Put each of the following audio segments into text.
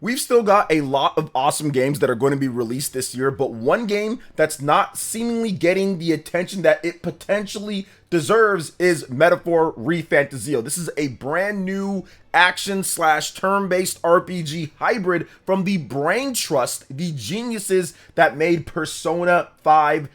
We've still got a lot of awesome games that are going to be released this year, but one game that's not seemingly getting the attention that it potentially deserves is Metaphor ReFantazio. This is a brand new action slash turn-based RPG hybrid from the brain trust, the geniuses that made Persona 5,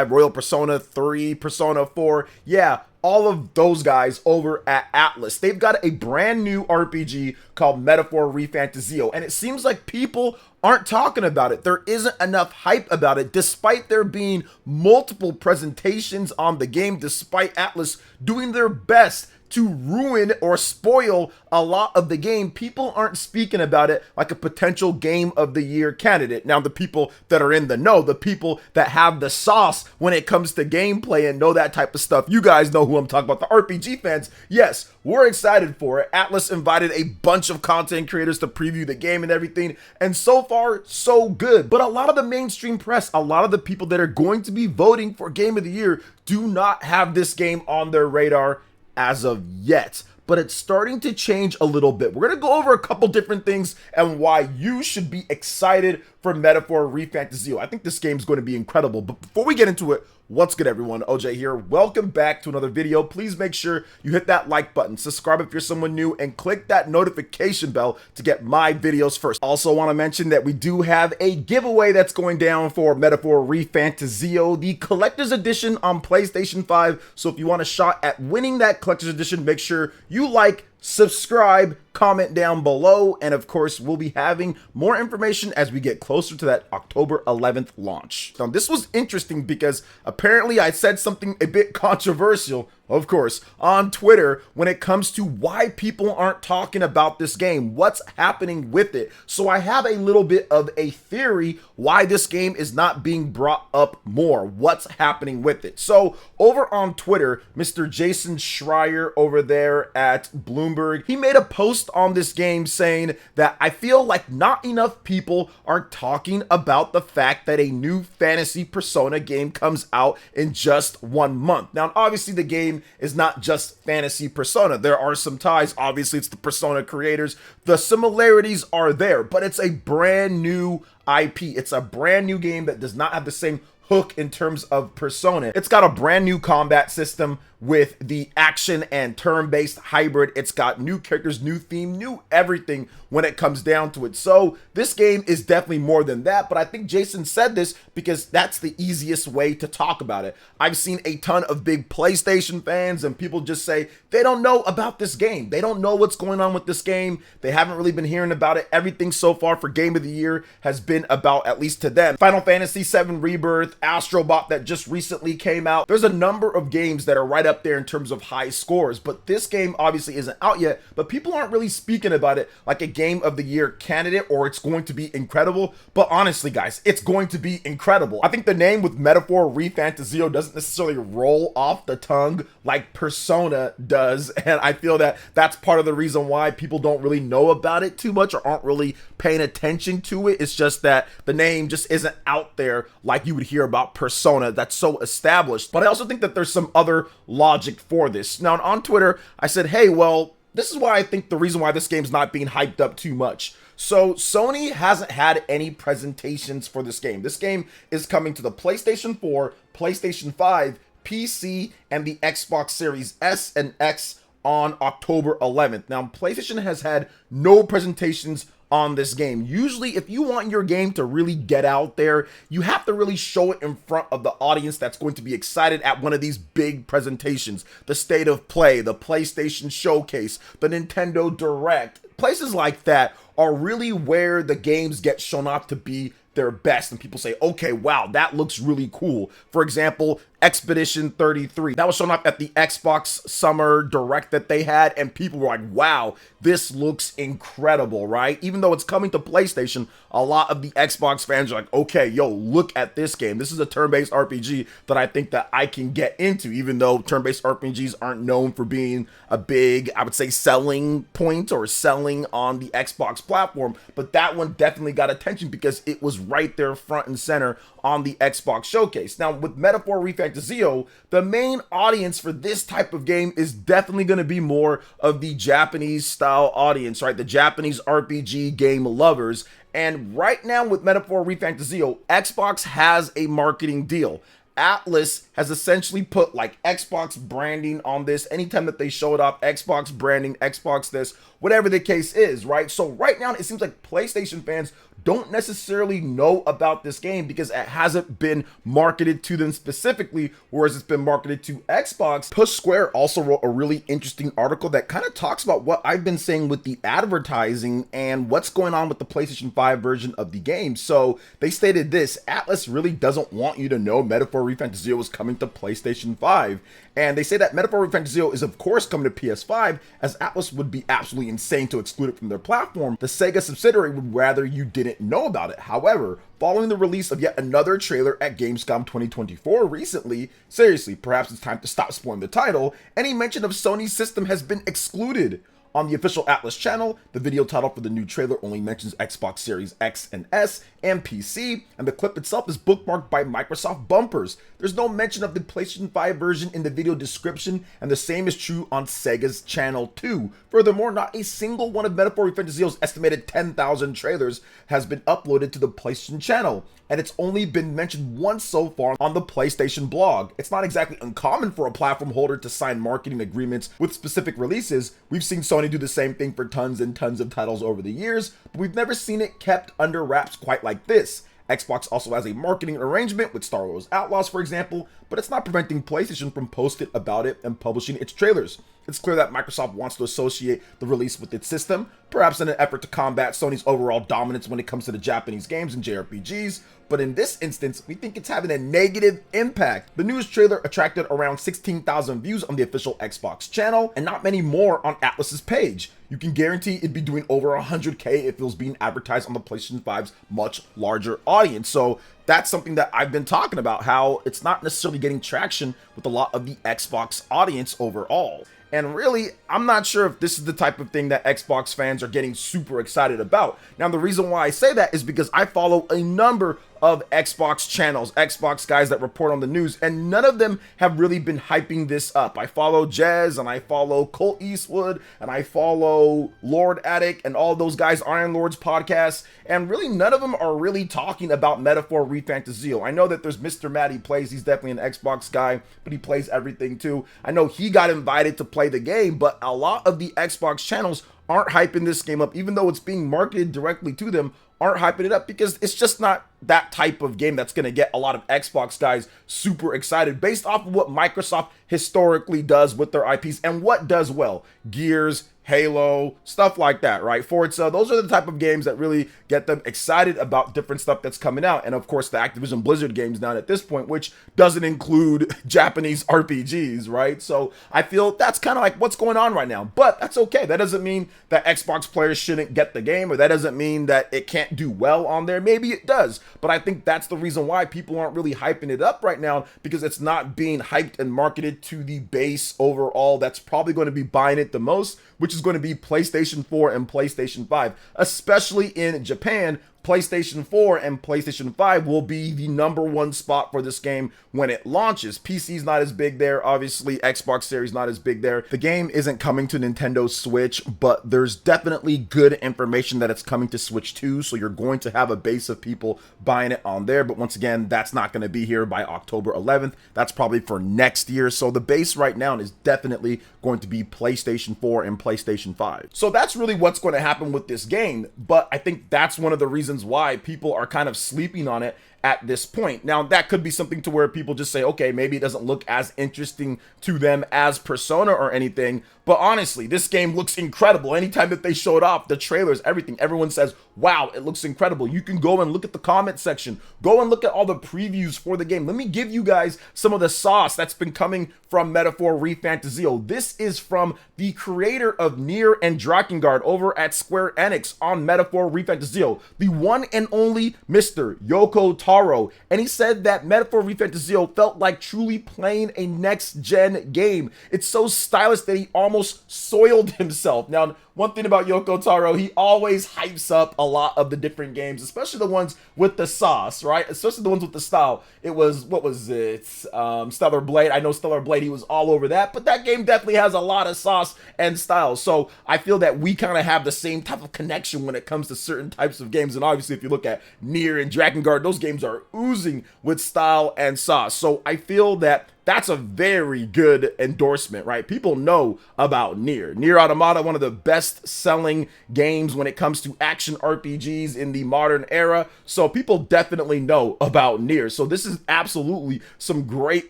Royal Persona 3, Persona 4. Yeah, all of those guys over at Atlas. They've got a brand new RPG called Metaphor ReFantazio, and it seems like people aren't talking about it. There isn't enough hype about it, despite there being multiple presentations on the game, despite Atlas doing their best to ruin or spoil a lot of the game. People aren't speaking about it like a potential game of the year candidate. Now, the people that are in the know, the people that have the sauce when it comes to gameplay and know that type of stuff, you guys know who I'm talking about, the RPG fans. Yes, we're excited for it. Atlas invited a bunch of content creators to preview the game and everything, and so far, so good. But a lot of the mainstream press, a lot of the people that are going to be voting for Game of the Year do not have this game on their radar as of yet, but it's starting to change a little bit. We're gonna go over a couple different things and why you should be excited for Metaphor ReFantazio. I think this game's going to be incredible, but before we get into it, what's good everyone? OJ here. Welcome back to another video. Please make sure you hit that like button, subscribe if you're someone new, and click that notification bell to get my videos first. Also want to mention that we do have a giveaway that's going down for Metaphor ReFantazio, the collector's edition on PlayStation 5. So if you want a shot at winning that collector's edition, make sure you like, subscribe, comment down below, and of course we'll be having more information as we get closer to that October 11th launch. Now this was interesting because apparently I said something a bit controversial, of course, on Twitter when it comes to why people aren't talking about this game, what's happening with it. So I have a little bit of a theory why this game is not being brought up more, what's happening with it. So over on Twitter, Mr. Jason Schreier over there at Bloomberg, he made a post on this game saying that I feel like not enough people are talking about the fact that a new fantasy Persona game comes out in just 1 month. Now, obviously the game is not just fantasy Persona. There are some ties. Obviously, it's the Persona creators. The similarities are there, but it's a brand new IP. It's a brand new game that does not have the same hook in terms of Persona. It's got a brand new combat system with the action and turn-based hybrid. It's got new characters, new theme, new everything when it comes down to it. So this game is definitely more than that, but I think Jason said this because that's the easiest way to talk about it. I've seen a ton of big PlayStation fans and people just say they don't know about this game. They don't know what's going on with this game. They haven't really been hearing about it. Everything so far for Game of the Year has been about, at least to them, Final Fantasy VII Rebirth, Astro Bot that just recently came out. There's a number of games that are right up there in terms of high scores, but this game obviously isn't out yet, but people aren't really speaking about it like a Game of the Year candidate or it's going to be incredible. But honestly guys, it's going to be incredible. I think the name with Metaphor ReFantazio doesn't necessarily roll off the tongue like Persona does, and I feel that that's part of the reason why people don't really know about it too much or aren't really paying attention to it. It's just that the name just isn't out there like you would hear about Persona that's so established. But I also think that there's some other logic for this. Now on Twitter, I said, hey, well, this is why I think the reason why this game's not being hyped up too much. So Sony hasn't had any presentations for this game. This game is coming to the PlayStation 4, PlayStation 5, PC, and the Xbox Series S and X on October 11th. Now, PlayStation has had no presentations on this game. Usually, if you want your game to really get out there, you have to really show it in front of the audience that's going to be excited at one of these big presentations. The State of Play, the PlayStation Showcase, the Nintendo Direct. Places like that are really where the games get shown off to be their best, and people say, okay, wow, that looks really cool. For example, Expedition 33, that was shown off at the Xbox Summer Direct that they had, and people were like, wow, this looks incredible, right? Even though it's coming to PlayStation, a lot of the Xbox fans are like, okay, yo, look at this game. This is a turn-based RPG that I think that I can get into, even though turn-based RPGs aren't known for being a big, I would say, selling point or selling on the Xbox platform, but that one definitely got attention because it was right there front and center on the Xbox Showcase. Now, with Metaphor ReFantazio, ReFantazio, the main audience for this type of game is definitely going to be more of the Japanese style audience, right? The Japanese RPG game lovers. And right now with Metaphor ReFantazio, Xbox has a marketing deal. Atlas has essentially put like Xbox branding on this. Anytime that they show it up, Xbox branding, Xbox this, whatever the case is, right? So right now it seems like PlayStation fans don't necessarily know about this game because it hasn't been marketed to them specifically, whereas it's been marketed to Xbox. Push Square also wrote a really interesting article that kind of talks about what I've been saying with the advertising and what's going on with the PlayStation 5 version of the game. So they stated this: Atlas really doesn't want you to know Metaphor ReFantazio is coming to PlayStation 5. And they say that Metaphor ReFantazio is of course coming to PS5, as Atlas would be absolutely insane to exclude it from their platform. The Sega subsidiary would rather you didn't know about it. However, following the release of yet another trailer at Gamescom 2024 recently, seriously, perhaps it's time to stop spoiling the title, any mention of Sony's system has been excluded. On the official Atlas channel, the video title for the new trailer only mentions Xbox Series X and S and PC, and the clip itself is bookmarked by Microsoft bumpers. There's no mention of the PlayStation 5 version in the video description, and the same is true on Sega's channel too. Furthermore, not a single one of Metaphor ReFantazio's estimated 10,000 trailers has been uploaded to the PlayStation channel, and it's only been mentioned once so far on the PlayStation blog. It's not exactly uncommon for a platform holder to sign marketing agreements with specific releases. We've seen Sony do the same thing for tons and tons of titles over the years, but we've never seen it kept under wraps quite like this. Xbox also has a marketing arrangement with Star Wars Outlaws, for example, but it's not preventing PlayStation from posting about it and publishing its trailers. It's clear that Microsoft wants to associate the release with its system, perhaps in an effort to combat Sony's overall dominance when it comes to the Japanese games and JRPGs, but in this instance, we think it's having a negative impact. The news trailer attracted around 16,000 views on the official Xbox channel, and not many more on Atlas's page. You can guarantee it'd be doing over 100K if it was being advertised on the PlayStation 5's much larger audience. So that's something that I've been talking about, how it's not necessarily getting traction with a lot of the Xbox audience overall. And really, I'm not sure if this is the type of thing that Xbox fans are getting super excited about. Now, the reason why I say that is because I follow a number of Xbox channels, Xbox guys that report on the news, and none of them have really been hyping this up. I follow Jez, and I follow Colt Eastwood, and I follow Lord Attic, and all those guys, Iron Lord's podcasts, and really none of them are really talking about Metaphor ReFantazio. I know that there's Mr. Matt, he plays, he's definitely an Xbox guy, but he plays everything too. I know he got invited to play the game, but a lot of the Xbox channels aren't hyping this game up, even though it's being marketed directly to them, aren't hyping it up because it's just not that type of game that's going to get a lot of Xbox guys super excited based off of what Microsoft historically does with their IPs and what does well. Gears, Halo, stuff like that, right? Forza, those are the type of games that really get them excited about different stuff that's coming out. And of course, the Activision Blizzard games now at this point, which doesn't include Japanese RPGs, right? So I feel that's kind of like what's going on right now, but that's okay. That doesn't mean that Xbox players shouldn't get the game, or that doesn't mean that it can't do well on there. Maybe it does, but I think that's the reason why people aren't really hyping it up right now, because it's not being hyped and marketed to the base overall that's probably going to be buying it the most, which is going to be PlayStation 4 and PlayStation 5, especially in Japan. PlayStation 4 and PlayStation 5 will be the #1 spot for this game when it launches. PC's not as big there, obviously Xbox Series not as big there. The game isn't coming to Nintendo Switch, but there's definitely good information that it's coming to Switch 2, so you're going to have a base of people buying it on there, but once again, that's not going to be here by October 11th. That's probably for next year, so the base right now is definitely going to be PlayStation 4 and PlayStation 5. So that's really what's going to happen with this game, but I think that's one of the reasons why people are kind of sleeping on it at this point. Now, that could be something to where people just say, okay, maybe it doesn't look as interesting to them as Persona or anything, but honestly, this game looks incredible. Anytime that they show it off, the trailers, everything, everyone says, wow, it looks incredible. You can go and look at the comment section, go and look at all the previews for the game. Let me give you guys some of the sauce that's been coming from Metaphor ReFantazio. This is from the creator of Nier and Drakengard over at Square Enix on Metaphor ReFantazio, the one and only Mr. Yoko Taro, and he said that Metaphor ReFantazio felt like truly playing a next-gen game. It's so stylish that he almost soiled himself. Now, one thing about Yoko Taro, he always hypes up a lot of the different games, especially the ones with the sauce, right? Especially the ones with the style. It was, what was it? Stellar Blade. I know Stellar Blade, he was all over that, but that game definitely has a lot of sauce and style. So I feel that we kind of have the same type of connection when it comes to certain types of games. And obviously, if you look at Nier and Dragon Guard, those games are oozing with style and sauce. So I feel that that's a very good endorsement, right? People know about Nier. Nier Automata, one of the best-selling games when it comes to action RPGs in the modern era. So people definitely know about Nier. So this is absolutely some great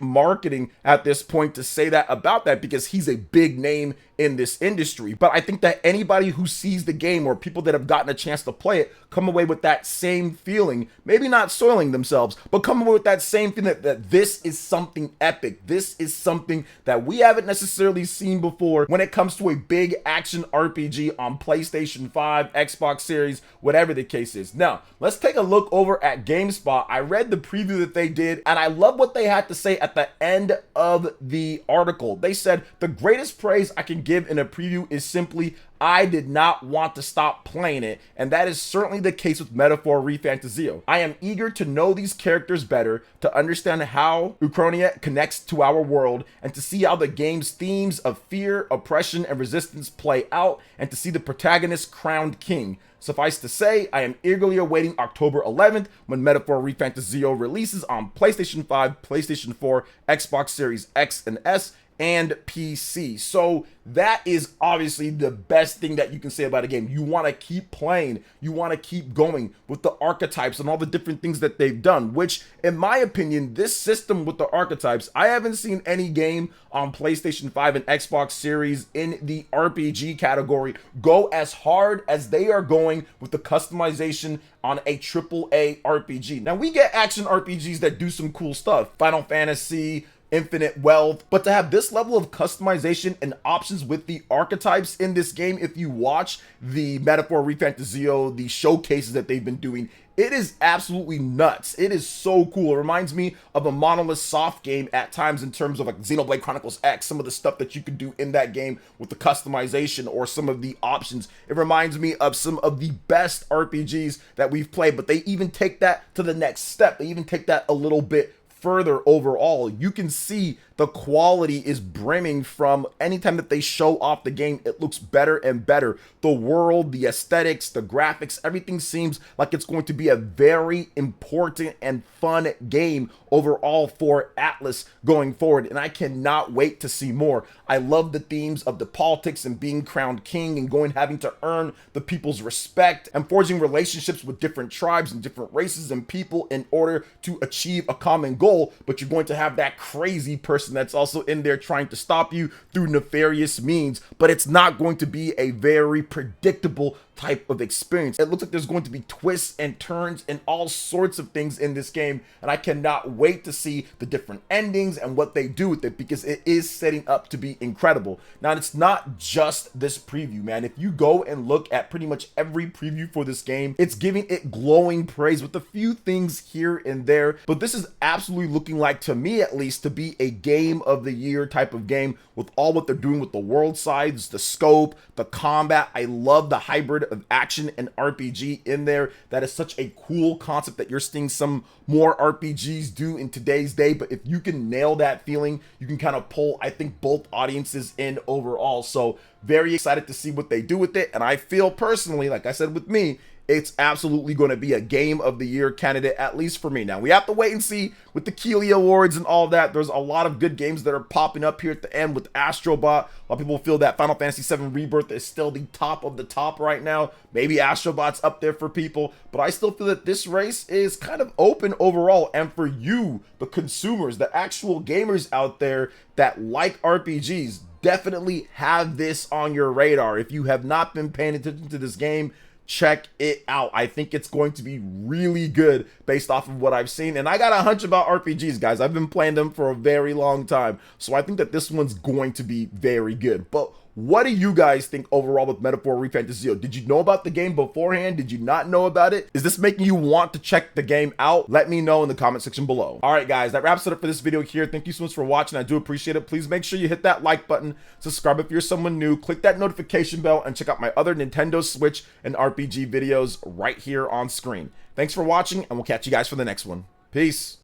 marketing at this point to say that about that, because he's a big name in this industry. But I think that anybody who sees the game, or people that have gotten a chance to play it, come away with that same feeling, maybe not soiling themselves, but come away with that same feeling that this is something epic. This is something that we haven't necessarily seen before when it comes to a big action RPG on PlayStation 5, Xbox Series, whatever the case is. Now, let's take a look over at GameSpot. I read the preview that they did, and I love what they had to say at the end of the article. They said, the greatest praise I can give in a preview is simply, I did not want to stop playing it, and that is certainly the case with Metaphor ReFantazio. I am eager to know these characters better, to understand how Uchronia connects to our world, and to see how the game's themes of fear, oppression, and resistance play out, and to see the protagonist crowned king. Suffice to say, I am eagerly awaiting October 11th when Metaphor ReFantazio releases on PlayStation 5, PlayStation 4, Xbox Series X and S, and PC. So that is obviously the best thing that you can say about a game. You want to keep playing, you want to keep going with the archetypes and all the different things that they've done, which in my opinion, this system with the archetypes, I haven't seen any game on PlayStation 5 and Xbox Series in the RPG category go as hard as they are going with the customization on a AAA RPG. Now, we get action RPGs that do some cool stuff, Final Fantasy, Infinite Wealth, but to have this level of customization and options with the archetypes in this game, if you watch the Metaphor ReFantazio, the showcases that they've been doing, it is absolutely nuts. It is so cool. It reminds me of a Monolith Soft game at times in terms of like Xenoblade Chronicles X, some of the stuff that you can do in that game with the customization or some of the options. It reminds me of some of the best RPGs that we've played, but they even take that to the next step. They even take that a little bit further overall. You can see the quality is brimming from anytime that they show off the game, it looks better and better. The world, the aesthetics, the graphics, everything seems like it's going to be a very important and fun game overall for Atlus going forward, and I cannot wait to see more. I love the themes of the politics and being crowned king and having to earn the people's respect and forging relationships with different tribes and different races and people in order to achieve a common goal, but you're going to have that crazy person that's also in there trying to stop you through nefarious means, but it's not going to be a very predictable type of experience. It looks like there's going to be twists and turns and all sorts of things in this game, and I cannot wait to see the different endings and what they do with it, because it is setting up to be incredible. Now, it's not just this preview, man. If you go and look at pretty much every preview for this game, it's giving it glowing praise with a few things here and there, but this is absolutely looking like, to me at least, to be a game of the year type of game with all what they're doing with the world size, the scope, the combat. I love the hybrid of action and RPG in there. That is such a cool concept that you're seeing some more RPGs do in today's day, but if you can nail that feeling, you can kind of pull, I think, both audiences in overall. So very excited to see what they do with it, and I feel personally, like I said with me, it's absolutely going to be a game of the year candidate, at least for me. Now, we have to wait and see with the Keeley Awards and all that. There's a lot of good games that are popping up here at the end with Astrobot. A lot of people feel that Final Fantasy VII Rebirth is still the top of the top right now. Maybe Astrobot's up there for people, but I still feel that this race is kind of open overall. And for you, the consumers, the actual gamers out there that like RPGs, definitely have this on your radar. If you have not been paying attention to this game, check it out. I think it's going to be really good based off of what I've seen. And I got a hunch about RPGs, guys. I've been playing them for a very long time. So I think that this one's going to be very good. But What do you guys think overall with Metaphor ReFantazio? Did you know about the game beforehand? Did you not know about it? Is this making you want to check the game out? Let me know in the comment section below. All right, guys, that wraps it up for this video here. Thank you so much for watching. I do appreciate it. Please make sure you hit that like button, subscribe if you're someone new, click that notification bell, and check out my other Nintendo Switch and RPG videos right here on screen. Thanks for watching, and we'll catch you guys for the next one. Peace.